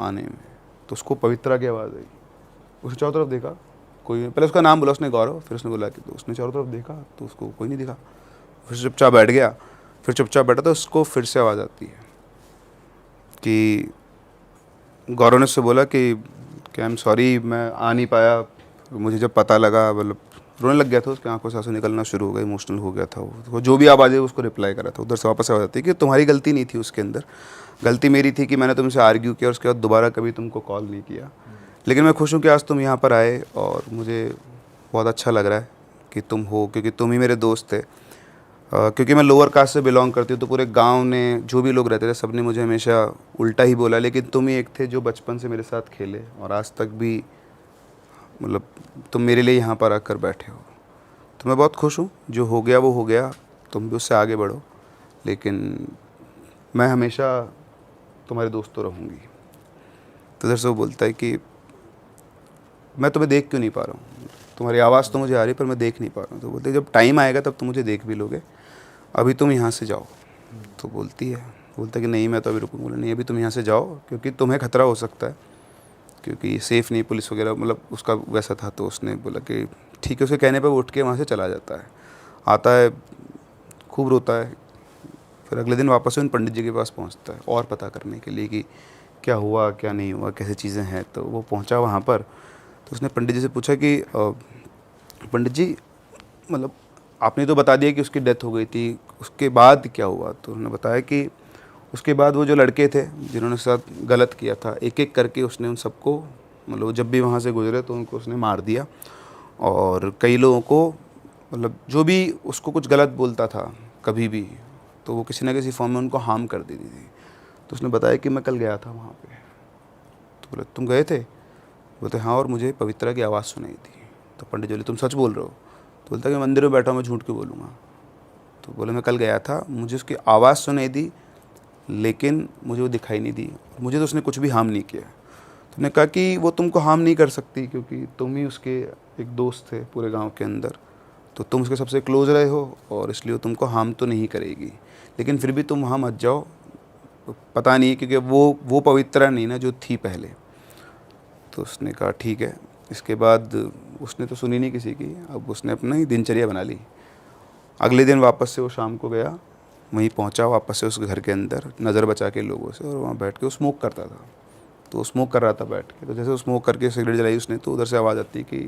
आने में। तो उसको पवित्रा की आवाज़ आई। उसने चारों तरफ देखा, कोई नहीं। पहले उसका नाम बोला उसने गौरव, फिर उसने बोला कि, तो उसने चारों तरफ देखा तो उसको कोई नहीं दिखा। फिर चुपचाप बैठ गया। फिर चुपचाप बैठा तो उसको फिर से आवाज़ आती है कि गौरव ने उससे बोला कि आई एम सॉरी, मैं आ नहीं पाया। मुझे जब पता लगा, मतलब रोने लग गया था, उसकी आंखों से आंसू निकलना शुरू हो गए, इमोशनल हो गया था वो। जो भी आवाज़ है उसको रिप्लाई करा था। उधर से वापस आवाज़ आती है कि तुम्हारी गलती नहीं थी उसके अंदर, गलती मेरी थी कि मैंने तुमसे आर्ग्यू किया और उसके बाद दोबारा कभी तुमको कॉल नहीं किया। लेकिन मैं खुश हूँ कि आज तुम यहाँ पर आए और मुझे बहुत अच्छा लग रहा है कि तुम हो, क्योंकि तुम ही मेरे दोस्त थे। क्योंकि मैं लोअर कास्ट से बिलोंग करती हूँ, तो पूरे गांव ने, जो भी लोग रहते थे, सब ने मुझे हमेशा उल्टा ही बोला, लेकिन तुम ही एक थे जो बचपन से मेरे साथ खेले और आज तक भी, मतलब तुम मेरे लिए यहाँ पर आकर बैठे हो। तो मैं बहुत खुश हूँ, जो हो गया वो हो गया, तुम भी उससे आगे बढ़ो, लेकिन मैं हमेशा तुम्हारे दोस्त तो रहूँगी। तो इधर से वो बोलता है कि मैं तुम्हें देख क्यों नहीं पा रहा हूँ, तुम्हारी आवाज़ तो मुझे आ रही पर मैं देख नहीं पा रहा हूँ। तो बोलते जब टाइम आएगा तब तुम मुझे देख भी लोगे, अभी तुम यहाँ से जाओ। तो बोलता है कि नहीं मैं तो अभी रुकूंगा। बोला नहीं, अभी तुम यहाँ से जाओ, क्योंकि तुम्हें खतरा हो सकता है, क्योंकि सेफ़ नहीं, पुलिस वगैरह, मतलब उसका वैसा था। तो उसने बोला कि ठीक है। उसके कहने पर वो उठ के वहाँ से चला जाता है, आता है, खूब रोता है। फिर अगले दिन वापस उन पंडित जी के पास पहुँचता है और पता करने के लिए कि क्या हुआ क्या नहीं हुआ, कैसे चीज़ें हैं। तो वो पहुँचा वहाँ पर, तो उसने पंडित जी से पूछा कि पंडित जी, मतलब आपने तो बता दिया कि उसकी डेथ हो गई थी, उसके बाद क्या हुआ? तो उन्होंने बताया कि उसके बाद वो जो लड़के थे जिन्होंने उसके साथ गलत किया था, एक एक करके उसने उन सबको, मतलब जब भी वहाँ से गुजरे तो उनको उसने मार दिया। और कई लोगों को, मतलब जो भी उसको कुछ गलत बोलता था कभी भी, तो वो किसी ना किसी फॉर्म में उनको हार्म कर देती थी। तो उसने बताया कि मैं कल गया था वहाँ पे। तो बोले तुम गए थे? बोलते हाँ, और मुझे पवित्रा की आवाज़ सुनाई थी। तो पंडित जी बोले तुम सच बोल रहे हो? तो बोलता कि मंदिर में बैठा हूँ, मैं झूठ क्यों बोलूँगा। तो बोले मैं कल गया था, मुझे उसकी आवाज़ सुनाई दी, लेकिन मुझे वो दिखाई नहीं दी, मुझे तो उसने कुछ भी हार्म नहीं किया। तो उसने कहा कि वो तुमको हार्म नहीं कर सकती, क्योंकि तुम ही उसके एक दोस्त थे पूरे गांव के अंदर, तो तुम उसके सबसे क्लोज रहे हो, और इसलिए वो तुमको हार्म तो नहीं करेगी। लेकिन फिर भी तुम वहाँ मत जाओ, पता नहीं, क्योंकि वो पवित्रा नहीं ना जो थी पहले। तो उसने कहा ठीक है। इसके बाद उसने तो सुनी नहीं किसी की, अब उसने अपना ही दिनचर्या बना ली। अगले दिन वापस से वो शाम को गया, वहीं पहुंचा वापस से उस घर के अंदर, नज़र बचा के लोगों से, और वहाँ बैठ के वो स्मोक करता था। तो वो स्मोक कर रहा था बैठ के। तो जैसे वो स्मोक करके सिगरेट जलाई उसने, तो उधर से आवाज़ आती कि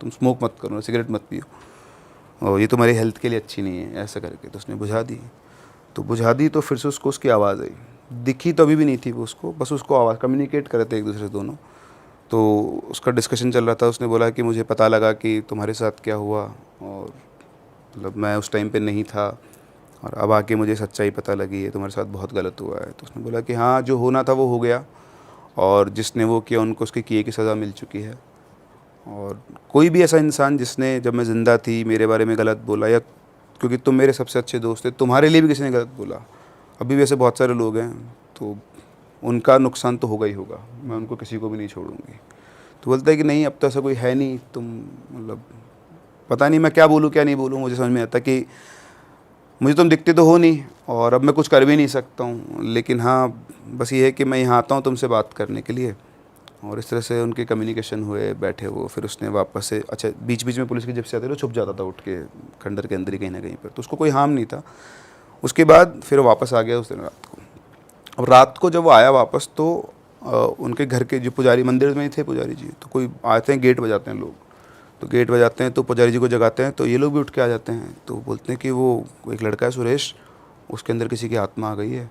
तुम स्मोक मत करो, सिगरेट मत पियो, और ये तुम्हारी हेल्थ के लिए अच्छी नहीं है, ऐसा करके। तो उसने बुझा दी। तो बुझा दी तो फिर से उसको उसकी आवाज़ आई, दिखी तो अभी भी नहीं थी वो उसको, बस उसको आवाज़, कम्युनिकेट कर रहे थे एक दूसरे से दोनों। तो उसका डिस्कशन चल रहा था। उसने बोला कि मुझे पता लगा कि तुम्हारे साथ क्या हुआ, और मतलब मैं उस टाइम पे नहीं था, और अब आके मुझे सच्चाई पता लगी है, तुम्हारे साथ बहुत गलत हुआ है। तो उसने बोला कि हाँ, जो होना था वो हो गया, और जिसने वो किया उनको उसके किए की सज़ा मिल चुकी है। और कोई भी ऐसा इंसान जिसने, जब मैं ज़िंदा थी, मेरे बारे में गलत बोला, या क्योंकि तुम मेरे सबसे अच्छे दोस्त थे, तुम्हारे लिए भी किसी ने गलत बोला, अभी भी ऐसे बहुत सारे लोग हैं, तो उनका नुकसान तो होगा ही होगा, मैं उनको किसी को भी नहीं छोड़ूंगी। तो बोलता है कि नहीं, अब तो ऐसा कोई है नहीं, तुम, मतलब पता नहीं मैं क्या बोलूँ क्या नहीं बोलूँ, मुझे समझ में आता कि मुझे तुम दिखते तो हो नहीं, और अब मैं कुछ कर भी नहीं सकता हूँ, लेकिन हाँ बस ये है कि मैं यहाँ आता हूँ तुमसे बात करने के लिए। और इस तरह से उनके कम्युनिकेशन हुए, बैठे वो। फिर उसने वापस से, अच्छा बीच बीच में पुलिस की जब से आते थे, छुप जाता था उठ के खंडर के अंदर ही कहीं ना कहीं पर, तो उसको कोई हार्म नहीं था। उसके बाद फिर वापस आ गया उस दिन रात को। अब रात को जब वो आया वापस, तो उनके घर के जो पुजारी, मंदिर में ही थे पुजारी जी, तो कोई आते हैं, गेट बजाते हैं लोग, तो गेट बजाते हैं तो पुजारी जी को जगाते हैं, तो ये लोग भी उठ के आ जाते हैं। तो बोलते हैं कि वो एक लड़का है सुरेश, उसके अंदर किसी की आत्मा आ गई है,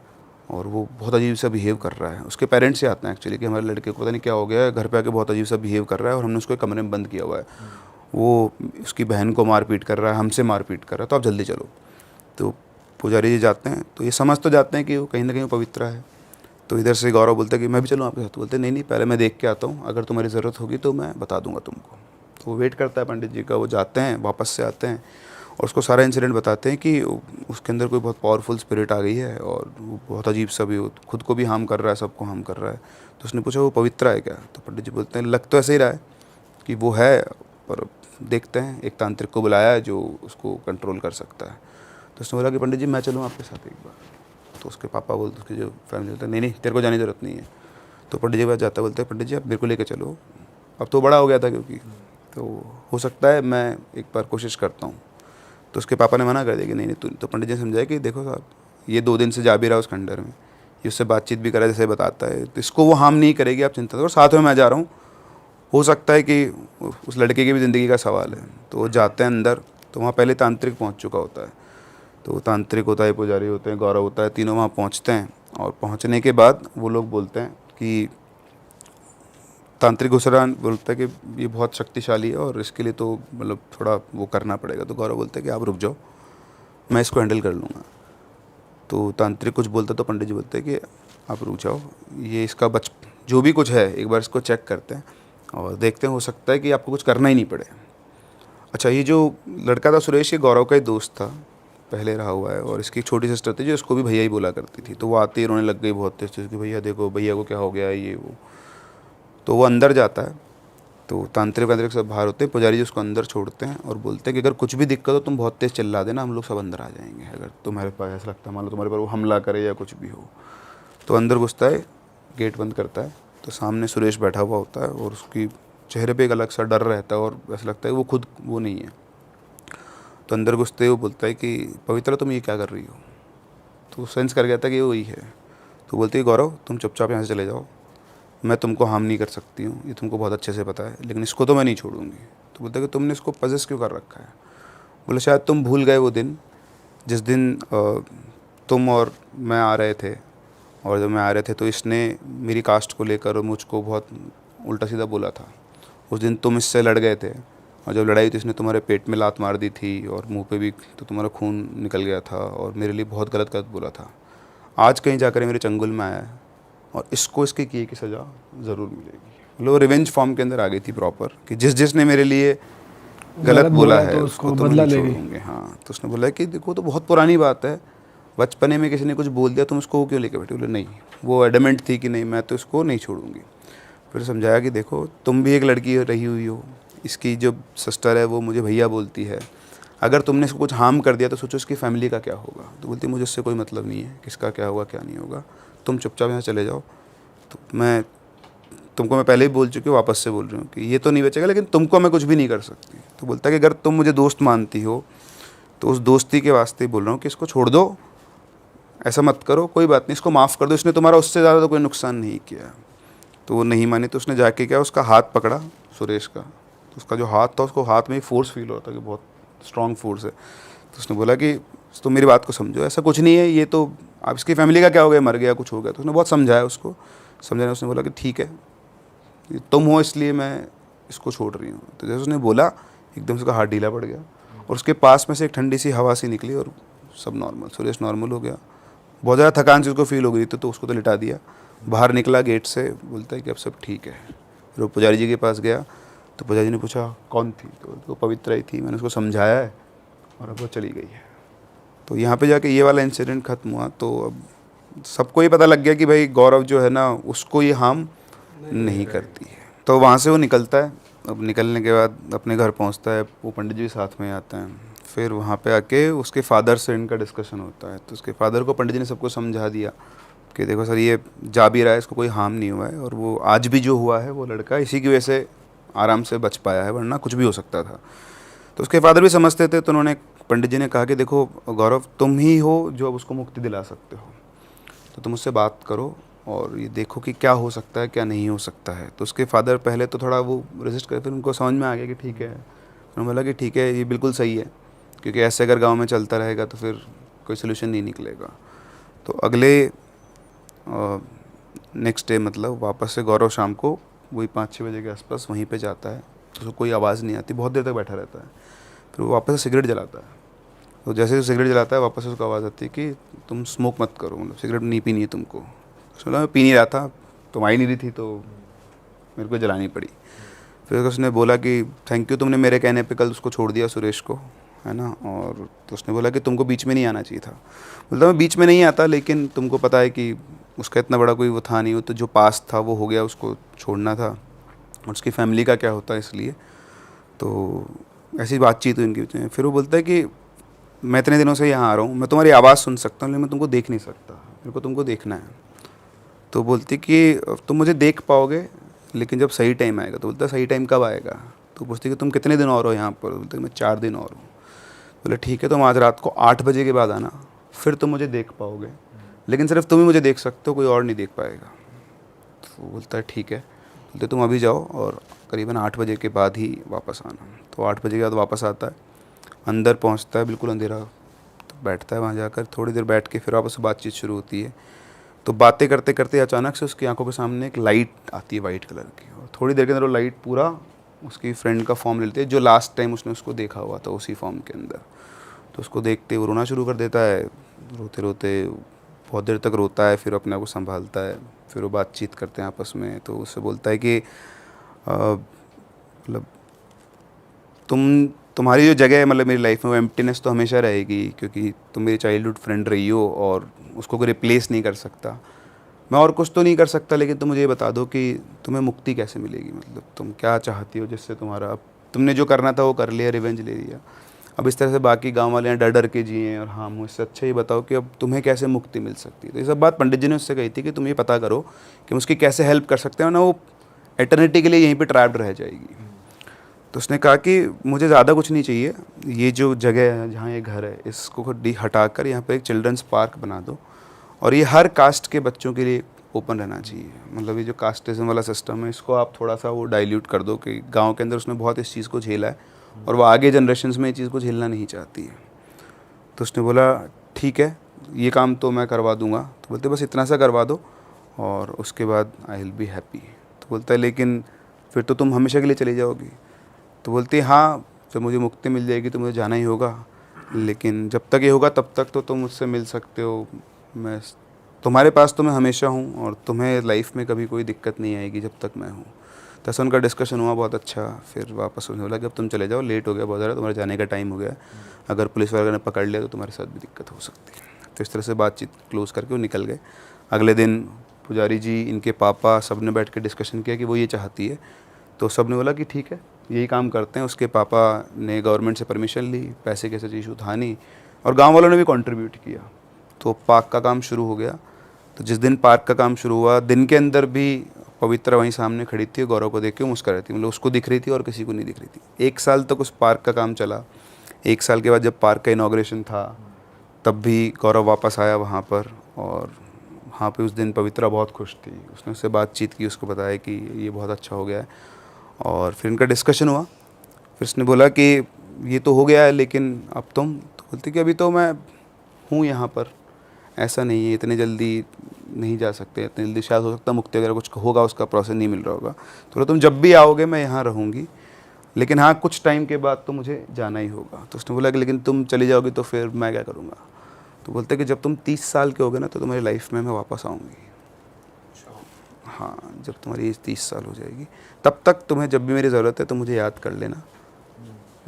और वो बहुत अजीब सा बिहेव कर रहा है। उसके पेरेंट्स से आते हैं एक्चुअली कि हमारे लड़के को पता नहीं क्या हो गया है, घर पे आके बहुत अजीब सा बिहेव कर रहा है, और हमने उसको एक कमरे में बंद किया हुआ है, वो उसकी बहन को मारपीट कर रहा है, हमसे मारपीट कर रहा है, तो आप जल्दी चलो। तो पुजारी जी जाते हैं तो ये समझ तो जाते हैं कि वो कहीं ना कहीं वो पवित्र है। तो इधर से गौरव बोलता है कि मैं भी चलूँ आपके साथ। तो बोलते नहीं नहीं, पहले मैं देख के आता हूँ, अगर तुम्हारी ज़रूरत होगी तो मैं बता दूंगा तुमको। तो वो वेट करता है पंडित जी का, वो जाते हैं, वापस से आते हैं और उसको सारा इंसिडेंट बताते हैं कि उसके अंदर कोई बहुत पावरफुल स्पिरिट आ गई है और वो बहुत अजीब सा भी, खुद को भी हार्म कर रहा है, सबको हार्म कर रहा है। तो उसने पूछा वो पवित्र है क्या? तो पंडित जी बोलते हैं लग तो ऐसे ही रहा है कि वो है, पर देखते हैं, एक तांत्रिक को बुलाया है जो उसको कंट्रोल कर सकता है। तो उसने बोला कि पंडित जी मैं चलूँ आपके साथ एक बार। तो उसके पापा बोलते, उसकी जो फैमिली बोलते हैं नहीं नहीं तेरे को जाने की ज़रूरत नहीं है। तो पंडित जी के पास जाता, बोलते हैं पंडित जी आप मेरे को लेकर चलो, अब तो बड़ा हो गया था क्योंकि, तो हो सकता है मैं एक बार कोशिश करता हूँ। तो उसके पापा ने मना कर दिया कि नहीं नहीं। तो पंडित जी ने समझाया कि देखो साहब ये 2 दिन से जा भी रहा है उस खंडर में, ये उससे बातचीत भी करा जैसे बताता है, तो इसको वो हार्म नहीं करेगी, आप चिंता करो, साथ में मैं जा रहा हूँ, हो सकता है कि उस लड़के की भी ज़िंदगी का सवाल है। तो वो जाते हैं अंदर, तो वहाँ पहले तांत्रिक पहुँच चुका होता है। तो तांत्रिक होता है, पुजारी होते हैं, गौरव होता है, तीनों वहाँ पहुँचते हैं। और पहुँचने के बाद वो लोग बोलते हैं कि तांत्रिक घुसरान बोलता है कि ये बहुत शक्तिशाली है और इसके लिए तो मतलब थोड़ा वो करना पड़ेगा। तो गौरव बोलते हैं कि आप रुक जाओ, मैं इसको हैंडल कर लूँगा। तो तांत्रिक कुछ बोलता तो पंडित जी बोलते हैं कि आप रुक जाओ, ये इसका जो भी कुछ है एक बार इसको चेक करते हैं और देखते हैं, हो सकता है कि आपको कुछ करना ही नहीं पड़े। अच्छा, ये जो लड़का था सुरेश, ये गौरव का ही दोस्त था, पहले रहा हुआ है, और इसकी एक छोटी सिस्टर थी जो इसको भी भैया ही बोला करती थी। तो वो आती ही रोने लग गई बहुत तेज कि भैया देखो भैया को क्या हो गया है ये वो। तो वो अंदर जाता है, तो तांत्रिक सब बाहर होते हैं, पुजारी जी उसको अंदर छोड़ते हैं और बोलते हैं कि अगर कुछ भी दिक्कत हो तुम बहुत तेज़ चिल्ला देना, हम लोग सब अंदर आ जाएंगे, अगर तुम्हारे पास ऐसा लगता है मान लो तुम्हारे पर वो हमला करे या कुछ भी हो। तो अंदर घुसता है, गेट बंद करता है, तो सामने सुरेश बैठा हुआ होता है और उसकी चेहरे पे एक अलग सा डर रहता है और ऐसा लगता है कि वो खुद वो नहीं है। तो अंदर घुसते ही वो बोलता है कि पवित्र तुम ये क्या कर रही हो? तो सेंस कर गया था कि ये वही है। तो बोलती है गौरव तुम चुपचाप यहाँ से चले जाओ, मैं तुमको हार्म नहीं कर सकती हूँ, ये तुमको बहुत अच्छे से पता है, लेकिन इसको तो मैं नहीं छोड़ूंगी। तो बोलता है कि तुमने इसको पजेस क्यों कर रखा है? बोले शायद तुम भूल गए वो दिन जिस दिन तुम और मैं आ रहे थे, और जब मैं आ रहे थे तो इसने मेरी कास्ट को लेकर और मुझको बहुत उल्टा सीधा बोला था। उस दिन तुम इससे लड़ गए थे और जब लड़ाई तो इसने तुम्हारे पेट में लात मार दी थी और मुंह पे भी, तो तुम्हारा खून निकल गया था और मेरे लिए बहुत गलत गलत बोला था। आज कहीं जाकर मेरे चंगुल में आया है और इसको इसके किए की सज़ा ज़रूर मिलेगी। मतलब रिवेंज फॉर्म के अंदर आ गई थी प्रॉपर कि जिसने मेरे लिए गलत बोला है तो उसको तो मैं नहीं छोड़ूंगी। हाँ, तो उसने बोला कि देखो तो बहुत पुरानी बात है, बचपने में किसी ने कुछ बोल दिया तुम उसको क्यों लेके बैठे? बोले नहीं, वो एडमेंट थी कि नहीं मैं तो इसको नहीं छोड़ूंगी। फिर समझाया कि देखो तुम भी एक लड़की रही हुई हो, इसकी जो सिस्टर है वो मुझे भैया बोलती है, अगर तुमने इसको कुछ हार्म कर दिया तो सोचो इसकी फैमिली का क्या होगा। तो बोलती मुझे उससे कोई मतलब नहीं है किसका क्या होगा क्या नहीं होगा, तुम चुपचाप यहाँ चले जाओ। तो मैं तुमको मैं पहले ही बोल चुकी हूँ, वापस से बोल रही हूँ कि ये तो नहीं बचेगा, लेकिन तुमको मैं कुछ भी नहीं कर सकती। तो बोलता है कि अगर तुम मुझे दोस्त मानती हो तो उस दोस्ती के वास्ते बोल रहा हूँ कि इसको छोड़ दो, ऐसा मत करो, कोई बात नहीं, इसको माफ़ कर दो, इसने तुम्हारा उससे ज़्यादा तो कोई नुकसान नहीं किया। तो वो नहीं मानी, तो उसने जाके क्या उसका हाथ पकड़ा सुरेश का, तो उसका जो हाथ था उसको हाथ में ही फोर्स फील होता कि बहुत स्ट्रॉन्ग फोर्स है। तो उसने बोला कि तुम मेरी बात को समझो, ऐसा कुछ नहीं है, ये तो आप इसकी फैमिली का क्या हो गया, मर गया कुछ हो गया। तो उसने बहुत समझाया उसको, समझाने उसने बोला कि ठीक है तुम हो इसलिए मैं इसको छोड़ रही हूँ। तो जैसे उसने बोला एकदम से उसका हाथ ढीला पड़ गया और उसके पास में से एक ठंडी सी हवा सी निकली और सब नॉर्मल, सुरेश नॉर्मल हो गया। बहुत ज़्यादा थकान से उसको फील हो गई थी, तो उसको तो लिटा दिया, बाहर निकला गेट से, बोलता है कि अब सब ठीक है। फिर वो पुजारी जी के पास गया, तो पुजारी जी ने पूछा कौन थी? तो वो पवित्रा ही थी, मैंने उसको समझाया है और अब वो चली गई है। तो यहाँ पे जाके ये वाला इंसिडेंट ख़त्म हुआ। तो अब सबको ये पता लग गया कि भाई गौरव जो है ना उसको ये हार्म नहीं करती है। तो वहाँ से वो निकलता है। अब निकलने के बाद अपने घर पहुँचता है, वो पंडित जी साथ में आते हैं। फिर वहाँ पे आके उसके फादर से इनका डिस्कशन होता है। तो उसके फादर को पंडित जी ने सबको समझा दिया कि देखो सर ये जा भी रहा है, इसको कोई हार्म नहीं हुआ है, और वो आज भी जो हुआ है वो लड़का इसी की वजह से आराम से बच पाया है, वरना कुछ भी हो सकता था। तो उसके फादर भी समझते थे। तो उन्होंने पंडित जी ने कहा कि देखो गौरव तुम ही हो जो अब उसको मुक्ति दिला सकते हो, तो तुम उससे बात करो और ये देखो कि क्या हो सकता है क्या नहीं हो सकता है। तो उसके फादर पहले तो थोड़ा वो रेजिस्ट करे, फिर उनको समझ में आ गया कि ठीक है। उन्होंने बोला कि ठीक है ये बिल्कुल सही है, क्योंकि ऐसे अगर गांव में चलता रहेगा तो फिर कोई सोल्यूशन नहीं निकलेगा। तो अगले नेक्स्ट डे मतलब वापस से गौरव शाम को वही 5-6 बजे के आसपास वहीं पे जाता है। तो उसको कोई आवाज़ नहीं आती, बहुत देर तक बैठा रहता है। फिर वो वापस से सिगरेट जलाता है। तो जैसे ही सिगरेट जलाता है वापस उसको आवाज़ आती है कि तुम स्मोक मत करो, मतलब सिगरेट नहीं पीनी है तुमको। उसने बोला मैं पी नहीं रहा था, तुम आई नहीं रही थी तो मेरे को जलानी पड़ी। फिर उसने बोला कि थैंक यू, तुमने मेरे कहने पे कल उसको छोड़ दिया सुरेश को, है ना। और तो उसने बोला कि तुमको बीच में नहीं आना चाहिए था। बोलता मैं बीच में नहीं आता, लेकिन तुमको पता है कि उसका इतना बड़ा कोई वो था नहीं, वो तो जो पास था वो हो गया, उसको छोड़ना था और उसकी फैमिली का क्या होता है इसलिए। तो ऐसी बातचीत हुई उनके बीच में। फिर वो बोलता है कि मैं इतने दिनों से यहाँ आ रहा हूँ, मैं तुम्हारी आवाज़ सुन सकता हूँ लेकिन मैं तुमको देख नहीं सकता, मेरे को तुमको देखना है। तो बोलती कि तुम मुझे देख पाओगे लेकिन जब सही टाइम आएगा। तो बोलता सही टाइम कब आएगा। तो पूछती कि तुम कितने दिन और हो यहाँ पर। बोलते मैं 4 दिन और हूँ। बोले ठीक है, तुम आज रात को 8 बजे के बाद आना, फिर तुम मुझे देख पाओगे, लेकिन सिर्फ तुम ही मुझे देख सकते हो, कोई और नहीं देख पाएगा। तो बोलता है ठीक है। बोलते तुम अभी जाओ और करीबन 8 बजे के बाद ही वापस आना। तो 8 बजे के बाद वापस आता है, अंदर पहुंचता है, बिल्कुल अंधेरा। तो बैठता है वहाँ जाकर, थोड़ी देर बैठ के फिर वापस से बातचीत शुरू होती है। तो बातें करते करते अचानक से उसकी आंखों के सामने एक लाइट आती है वाइट कलर की, और थोड़ी देर के अंदर वो लाइट पूरा उसकी फ्रेंड का फॉर्म ले लेती है, जो लास्ट टाइम उसने उसको देखा हुआ था उसी फॉर्म के अंदर। तो उसको देखते वो रोना शुरू कर देता है, रोते रोते बहुत देर तक रोता है, फिर अपने आप को संभालता है, फिर वो बातचीत करते हैं आपस में। तो उससे बोलता है कि मतलब तुम्हारी जो जगह है मतलब मेरी लाइफ में, वो एम्प्टीनेस तो हमेशा रहेगी, क्योंकि तुम मेरी चाइल्डहुड फ्रेंड रही हो और उसको कोई रिप्लेस नहीं कर सकता। मैं और कुछ तो नहीं कर सकता, लेकिन तुम मुझे ये बता दो कि तुम्हें मुक्ति कैसे मिलेगी, मतलब तुम क्या चाहती हो जिससे तुम्हारा, अब तुमने जो करना था वो कर लिया, रिवेंज ले लिया, अब इस तरह से बाकी गांव वाले डर डर के जिए और हाँ, मुझसे अच्छा ये बताओ कि अब तुम्हें कैसे मुक्ति मिल सकती है। तो ये सब बात पंडित जी ने उससे कही थी कि तुम ये पता करो कि उसकी कैसे हेल्प कर सकते हो ना, वो एटर्निटी के लिए यहीं पर ट्रैप्ड रह जाएगी। तो उसने कहा कि मुझे ज़्यादा कुछ नहीं चाहिए, ये जो जगह है जहाँ ये घर है इसको हटा कर यहाँ पर एक चिल्ड्रंस पार्क बना दो, और ये हर कास्ट के बच्चों के लिए ओपन रहना चाहिए। मतलब ये जो कास्टिज्म वाला सिस्टम है इसको आप थोड़ा सा वो डाइल्यूट कर दो, कि गांव के अंदर उसने बहुत इस चीज़ को झेला है और वो आगे जनरेशन्स में ये चीज़ को झेलना नहीं चाहती है। तो उसने बोला ठीक है, ये काम तो मैं करवा दूंगा। तो बोलते बस इतना सा करवा दो और उसके बाद आई विल बी हैप्पी। तो बोलता है लेकिन फिर तो तुम हमेशा के लिए चली जाओगी। तो बोलती है हाँ, जब मुझे मुक्ति मिल जाएगी तो मुझे जाना ही होगा, लेकिन जब तक ये होगा तब तक तो तुम मुझसे मिल सकते हो, मैं तुम्हारे पास तो मैं हमेशा हूँ और तुम्हें लाइफ में कभी कोई दिक्कत नहीं आएगी जब तक मैं हूँ। तो ऐसा उनका डिस्कशन हुआ बहुत अच्छा। फिर वापस उन्हें बोला कि अब तुम चले जाओ, लेट हो गया बहुत ज़्यादा, तुम्हारे जाने का टाइम हो गया, अगर पुलिस वगैरह ने पकड़ लिया तो तुम्हारे साथ भी दिक्कत हो सकती है। तो इस तरह से बातचीत क्लोज़ करके वो निकल गए। अगले दिन पुजारी जी, इनके पापा, सब ने बैठ के डिस्कशन किया कि वो ये चाहती है। तो सब ने बोला कि ठीक है यही काम करते हैं। उसके पापा ने गवर्नमेंट से परमिशन ली, पैसे कैसे इशू था नहीं, और गाँव वालों ने भी कॉन्ट्रीब्यूट किया। तो पार्क का काम शुरू हो गया। तो जिस दिन पार्क का काम शुरू हुआ, दिन के अंदर भी पवित्रा वहीं सामने खड़ी थी, गौरव को देख के मुस्कुरा रही थी, मतलब उसको दिख रही थी और किसी को नहीं दिख रही थी। 1 साल तक उस पार्क का काम चला। 1 साल के बाद जब पार्क का इनॉग्रेशन था तब भी गौरव वापस आया वहाँ पर, और वहाँ पे उस दिन पवित्रा बहुत खुश थी। उसने उससे बातचीत की, उसको बताया कि ये बहुत अच्छा हो गया है। और फिर इनका डिस्कशन हुआ। फिर उसने बोला कि ये तो हो गया है लेकिन अब तुम। तो बोलती कि अभी तो मैं हूँ यहाँ पर, ऐसा नहीं है, इतने जल्दी नहीं जा सकते, इतनी जल्दी शायद हो सकता मुक्ति वगैरह कुछ होगा, उसका प्रोसेस नहीं मिल रहा होगा। तो तुम जब भी आओगे मैं यहाँ रहूँगी, लेकिन हाँ कुछ टाइम के बाद तो मुझे जाना ही होगा। तो उसने बोला कि लेकिन तुम चली जाओगी तो फिर मैं क्या करूँगा। तो बोलते कि जब तुम 30 साल के होगे ना तो तुम्हारी लाइफ में मैं वापस आऊँगी। हाँ, जब तुम्हारी एज 30 साल हो जाएगी तब तक तुम्हें जब भी मेरी ज़रूरत है तो मुझे याद कर लेना,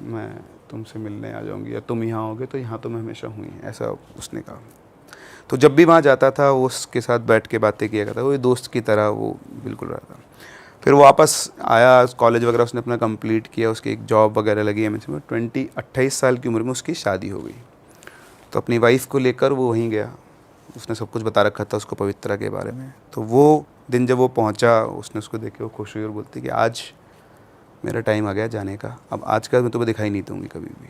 मैं तुमसे मिलने आ जाऊँगी, या तुम यहाँ होगे तो यहाँ तो मैं हमेशा हुई, ऐसा उसने कहा। तो जब भी वहाँ जाता था वो उसके साथ बैठ के बातें किया करता, वो दोस्त की तरह वो बिल्कुल रहा था। फिर वो वापस आया, कॉलेज वगैरह उसने अपना कंप्लीट किया, उसकी एक जॉब वगैरह लगी है। 28 साल की उम्र में उसकी शादी हो गई। तो अपनी वाइफ को लेकर वो वहीं गया। उसने सब कुछ बता रखा था उसको पवित्रा के बारे में। तो वो दिन जब वो पहुंचा, उसने उसको देख के वो खुश हुई और बोलती कि आज मेरा टाइम आ गया जाने का, अब आज का मैं तुम्हें दिखाई नहीं दूँगी कभी भी।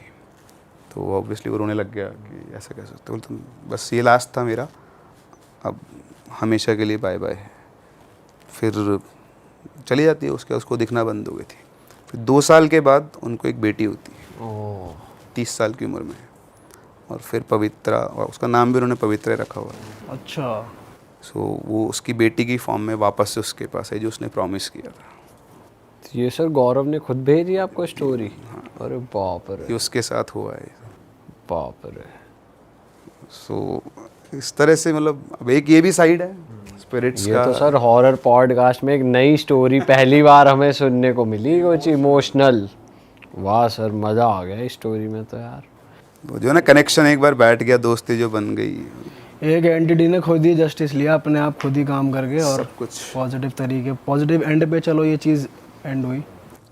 तो वो ऑब्वियसली वो रोने लग गया कि ऐसा कैसे सकते। बोलते बस ये लास्ट था मेरा, अब हमेशा के लिए बाय बाय। फिर चली जाती है, उसको दिखना बंद हो गई थी। फिर 2 साल के बाद उनको एक बेटी होती है 30 साल की उम्र में, और फिर पवित्रा, और उसका नाम भी उन्होंने पवित्रा रखा हुआ है। अच्छा। सो वो उसकी बेटी की फॉर्म में वापस से उसके पास है, जो उसने प्रॉमिस किया था। ये सर गौरव ने खुद भेजी आपको स्टोरी? अरे बाप रे, ये उसके साथ हुआ है। बाप रे। सो इस तरह से मतलब अब एक ये भी साइड है स्पिरिट्स ये का। तो सर हॉरर पॉडकास्ट में एक नई स्टोरी पहली बार हमें सुनने को मिली, कुछ इमोशनल। वाह सर, मजा आ गया इस स्टोरी में तो यार। वो जो है ना कनेक्शन एक बार बैठ गया, दोस्ती जो बन गई, एक एंटिटी ने खुद ही जस्टिस लिया अपने आप, खुद ही काम करके, और सब कुछ। पॉजिटिव तरीके, पॉजिटिव एंड पे चलो ये चीज़ एंड हुई।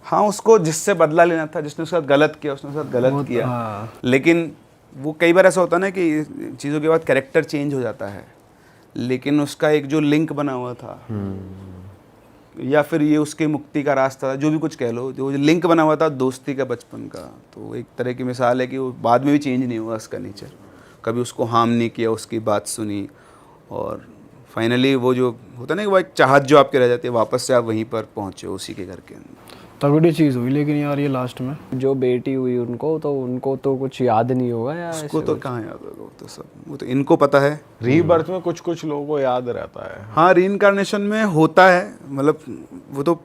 हाँ, उसको जिससे बदला लेना था, जिसने उसके साथ गलत किया उसने उसके साथ गलत किया। हाँ। लेकिन वो कई बार ऐसा होता है ना कि चीज़ों के बाद कैरेक्टर चेंज हो जाता है, लेकिन उसका एक जो लिंक बना हुआ था या फिर ये उसके मुक्ति का रास्ता था, जो भी कुछ कह लो, जो लिंक बना हुआ था दोस्ती का बचपन का, तो एक तरह की मिसाल है कि वो बाद में भी चेंज नहीं हुआ उसका नेचर, कभी उसको हार्म नहीं किया, उसकी बात सुनी, और फाइनली वो जो होता है ना कि वो एक चाहत जो आपके रह जाती है, वापस से आप वहीं पर पहुँचे उसी के घर के अंदर। तगड़ी चीज़ हुई लेकिन यार ये लास्ट में। जो बेटी हुई उनको तो कुछ याद नहीं होगा यार। उसको तो कहाँ याद होगा, वो तो सब, वो तो इनको पता है। रीबर्थ में कुछ कुछ लोगों को याद रहता है। हाँ, रीइंकार्नेशन में होता है, मतलब वो तो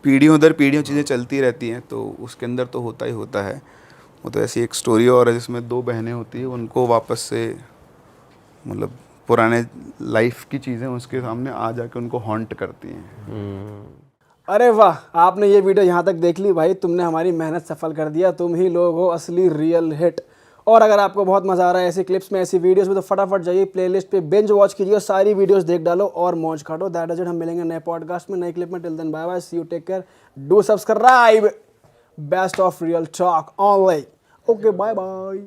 पीढ़ियों दर पीढ़ियों चीज़ें चलती रहती हैं, तो उसके अंदर तो होता ही होता है। वो तो ऐसी एक स्टोरी और है जिसमें दो बहनें होती है, उनको वापस से मतलब पुराने लाइफ की चीज़ें उसके सामने आ जाके उनको हॉन्ट करती हैं। अरे वाह, आपने ये वीडियो यहाँ तक देख ली भाई, तुमने हमारी मेहनत सफल कर दिया, तुम ही लोग हो असली रियल हिट। और अगर आपको बहुत मज़ा आ रहा है ऐसी क्लिप्स में, ऐसी वीडियोस में, तो फटाफट जाइए प्लेलिस्ट पे बिंज वॉच कीजिए, सारी वीडियोस देख डालो और मौज काटो। That is it. हम मिलेंगे नए पॉडकास्ट में, नई क्लिप में। Till then bye bye, see you, take care, do subscribe. Best of Real Talk Online. Okay, bye bye.